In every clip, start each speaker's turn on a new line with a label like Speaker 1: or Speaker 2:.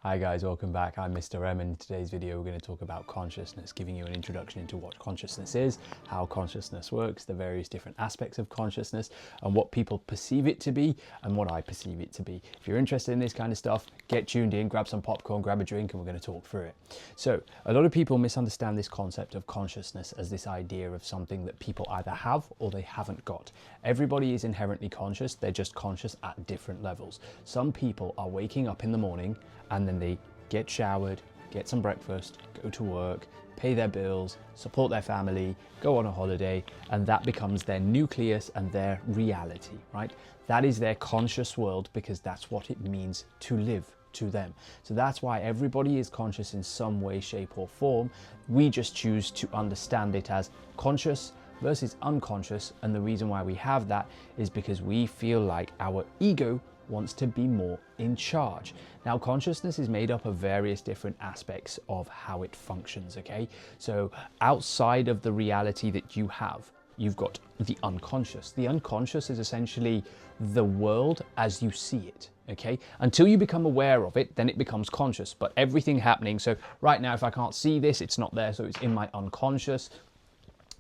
Speaker 1: Hi guys, welcome back. I'm Mr. M, and in today's video we're going to talk about consciousness, giving you an introduction into what consciousness is, how consciousness works, the various different aspects of consciousness, and what people perceive it to be, and what I perceive it to be. If you're interested in this kind of stuff, get tuned in, grab some popcorn, grab a drink, and we're going to talk through it. So, a lot of people misunderstand this concept of consciousness as this idea of something that people either have or they haven't got. Everybody is inherently conscious, they're just conscious at different levels. Some people are waking up in the morning and then they get showered, get some breakfast, go to work, pay their bills, support their family, go on a holiday, and that becomes their nucleus and their reality, right? That is their conscious world because that's what it means to live to them. So that's why everybody is conscious in some way, shape, or form. We just choose to understand it as conscious versus unconscious, and the reason why we have that is because we feel like our ego wants to be more in charge. Now, consciousness is made up of various different aspects of how it functions, okay? So outside of the reality that you have, you've got the unconscious. The unconscious is essentially the world as you see it, okay? Until you become aware of it, then it becomes conscious, but everything happening, so right now if I can't see this, it's not there, so it's in my unconscious.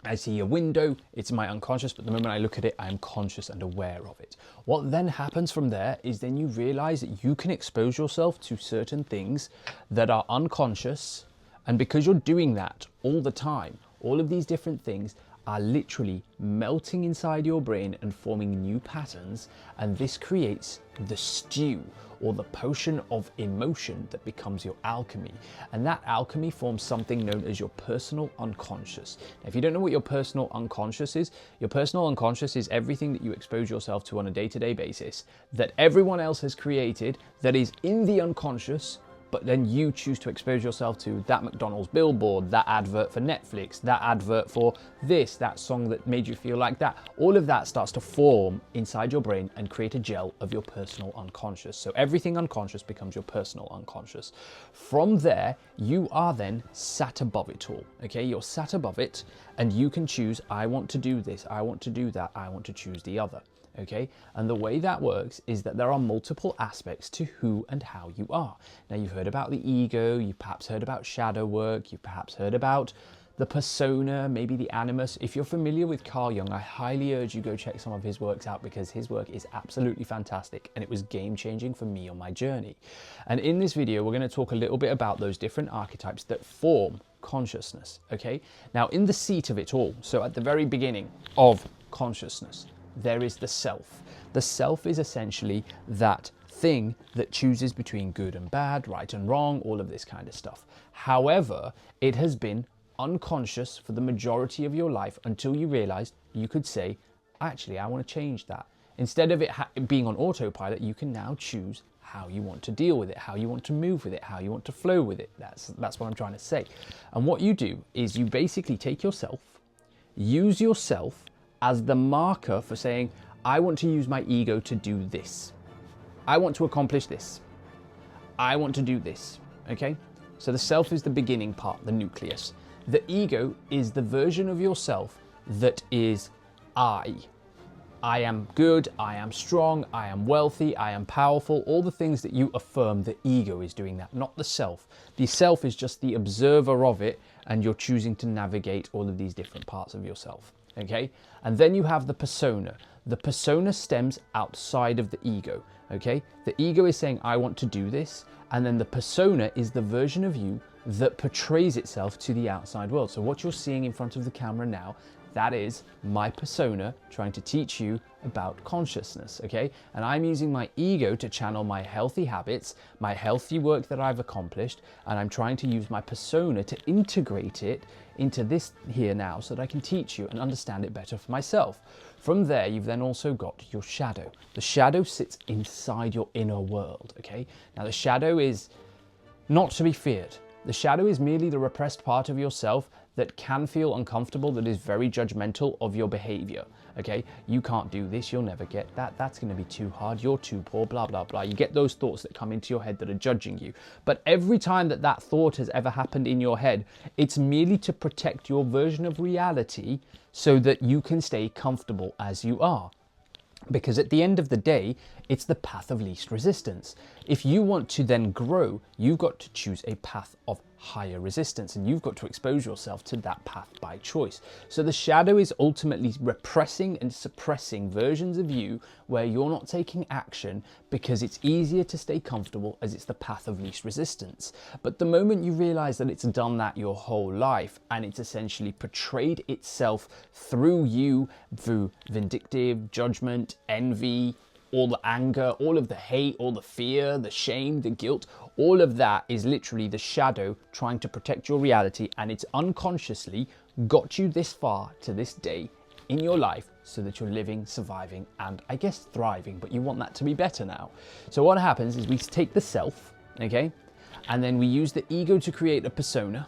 Speaker 1: I see a window, it's my unconscious, but the moment I look at it, I'm conscious and aware of it. What then happens from there is then you realize that you can expose yourself to certain things that are unconscious, and because you're doing that all the time, all of these different things are literally melting inside your brain and forming new patterns, and this creates the stew or the potion of emotion that becomes your alchemy. And that alchemy forms something known as your personal unconscious. Now, if you don't know what your personal unconscious is, your personal unconscious is everything that you expose yourself to on a day-to-day basis that everyone else has created that is in the unconscious, but then you choose to expose yourself to that McDonald's billboard, that advert for Netflix, that advert for this, that song that made you feel like that. All of that starts to form inside your brain and create a gel of your personal unconscious. So everything unconscious becomes your personal unconscious. From there, you are then sat above it all, okay? You're sat above it and you can choose, I want to do this, I want to do that, I want to choose the other. Okay, and the way that works is that there are multiple aspects to who and how you are. Now, you've heard about the ego, you've perhaps heard about shadow work, you've perhaps heard about the persona, maybe the animus. If you're familiar with Carl Jung, I highly urge you go check some of his works out because his work is absolutely fantastic and it was game-changing for me on my journey. And in this video, we're going to talk a little bit about those different archetypes that form consciousness, okay? Now, in the seat of it all, so at the very beginning of consciousness, there is the self. The self is essentially that thing that chooses between good and bad, right and wrong, all of this kind of stuff. However, it has been unconscious for the majority of your life until you realized you could say, actually, I want to change that. Instead of it being on autopilot, you can now choose how you want to deal with it, how you want to move with it, how you want to flow with it. That's what I'm trying to say. And what you do is you basically take yourself, use yourself as the marker for saying, I want to use my ego to do this. I want to accomplish this. I want to do this, okay? So the self is the beginning part, the nucleus. The ego is the version of yourself that is I. I am good, I am strong, I am wealthy, I am powerful, all the things that you affirm, the ego is doing that, not the self. The self is just the observer of it, and you're choosing to navigate all of these different parts of yourself. Okay, and then you have the persona. The persona stems outside of the ego. Okay, the ego is saying, I want to do this, and then the persona is the version of you that portrays itself to the outside world. So what you're seeing in front of the camera now, that is my persona trying to teach you about consciousness, okay? And I'm using my ego to channel my healthy habits, my healthy work that I've accomplished, and I'm trying to use my persona to integrate it into this here now so that I can teach you and understand it better for myself. From there, you've then also got your shadow. The shadow sits inside your inner world, okay? Now, the shadow is not to be feared. The shadow is merely the repressed part of yourself that can feel uncomfortable, that is very judgmental of your behavior, okay? You can't do this, you'll never get that, that's gonna be too hard, you're too poor, blah, blah, blah. You get those thoughts that come into your head that are judging you. But every time that that thought has ever happened in your head, it's merely to protect your version of reality so that you can stay comfortable as you are. Because at the end of the day, It's the path of least resistance. If you want to then grow, you've got to choose a path of higher resistance, and you've got to expose yourself to that path by choice. So the shadow is ultimately repressing and suppressing versions of you where you're not taking action because it's easier to stay comfortable, as it's the path of least resistance. But the moment you realize that it's done that your whole life, and it's essentially portrayed itself through you, through vindictive, judgment, envy, all the anger, all of the hate, all the fear, the shame, the guilt, all of that is literally the shadow trying to protect your reality, and it's unconsciously got you this far to this day in your life so that you're living, surviving, and I guess thriving, but you want that to be better now. So what happens is we take the self, okay, and then we use the ego to create a persona.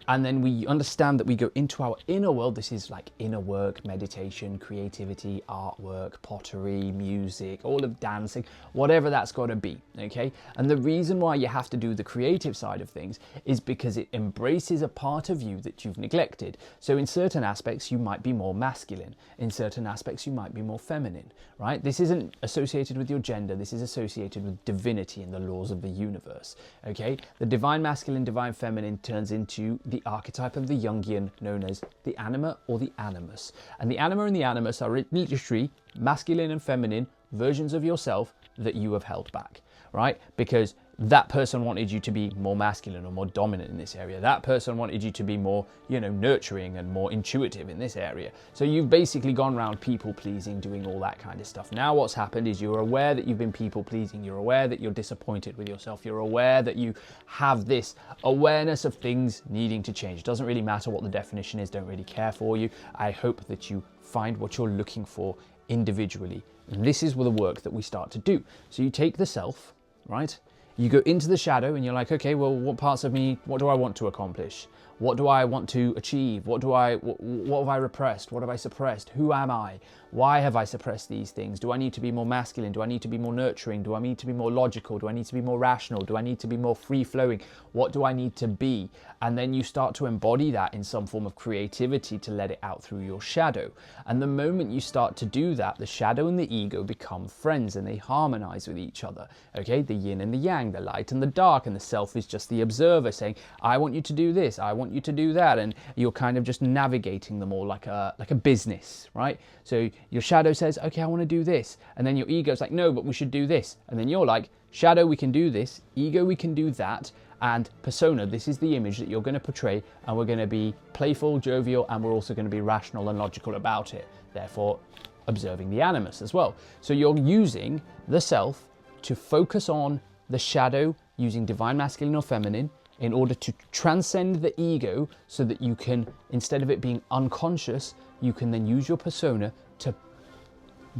Speaker 1: And then we understand that we go into our inner world. This is like inner work, meditation, creativity, artwork, pottery, music, all of dancing, whatever that's got to be, okay? And the reason why you have to do the creative side of things is because it embraces a part of you that you've neglected. So in certain aspects, you might be more masculine. In certain aspects, you might be more feminine, right? This isn't associated with your gender. This is associated with divinity and the laws of the universe, okay? The divine masculine, divine feminine turns into the archetype of the Jungian known as the Anima or the Animus. And the Anima and the Animus are literally masculine and feminine versions of yourself that you have held back, right? Because that person wanted you to be more masculine or more dominant in this area. That person wanted you to be more, nurturing and more intuitive in this area. So you've basically gone around people pleasing, doing all that kind of stuff. Now what's happened is you're aware that you've been people pleasing. You're aware that you're disappointed with yourself. You're aware that you have this awareness of things needing to change. It doesn't really matter what the definition is. Don't really care for you. I hope that you find what you're looking for individually. And this is the work that we start to do. So you take the self, right? You go into the shadow and you're like, okay, well, what parts of me, what do I want to accomplish? What do I want to achieve? What have I repressed? What have I suppressed? Who am I? Why have I suppressed these things? Do I need to be more masculine? Do I need to be more nurturing? Do I need to be more logical? Do I need to be more rational? Do I need to be more free-flowing? What do I need to be? And then you start to embody that in some form of creativity to let it out through your shadow. And the moment you start to do that, the shadow and the ego become friends and they harmonize with each other. Okay, the yin and the yang, the light and the dark, and the self is just the observer saying, I want you to do this, I want you to do that, and you're kind of just navigating them all like a business, right? So your shadow says, okay, I want to do this, and then your ego's like, no, but we should do this, and then you're like, shadow, we can do this, ego, we can do that, and persona, this is the image that you're going to portray, and we're going to be playful, jovial, and we're also going to be rational and logical about it, therefore observing the animus as well. So you're using the self to focus on the shadow using divine masculine or feminine in order to transcend the ego so that you can, instead of it being unconscious, you can then use your persona to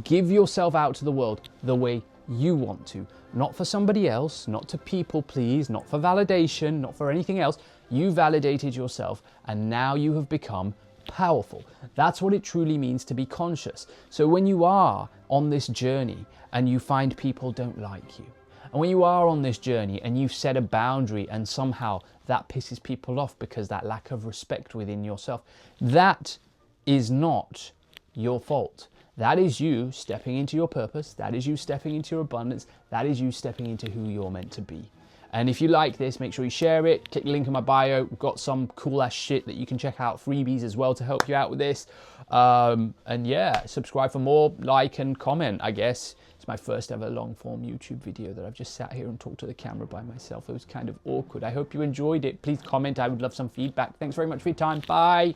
Speaker 1: give yourself out to the world the way you want to. Not for somebody else, not to people please, not for validation, not for anything else. You validated yourself and now you have become powerful. That's what it truly means to be conscious. So when you are on this journey and you find people don't like you, and when you are on this journey and you've set a boundary and somehow that pisses people off because that lack of respect within yourself, that is not your fault. That is you stepping into your purpose. That is you stepping into your abundance. That is you stepping into who you're meant to be. And if you like this, make sure you share it. Click the link in my bio. We've got some cool ass shit that you can check out, freebies as well to help you out with this. And yeah, subscribe for more, like and comment, I guess. It's my first ever long form YouTube video that I've just sat here and talked to the camera by myself. It was kind of awkward. I hope you enjoyed it. Please comment. I would love some feedback. Thanks very much for your time. Bye.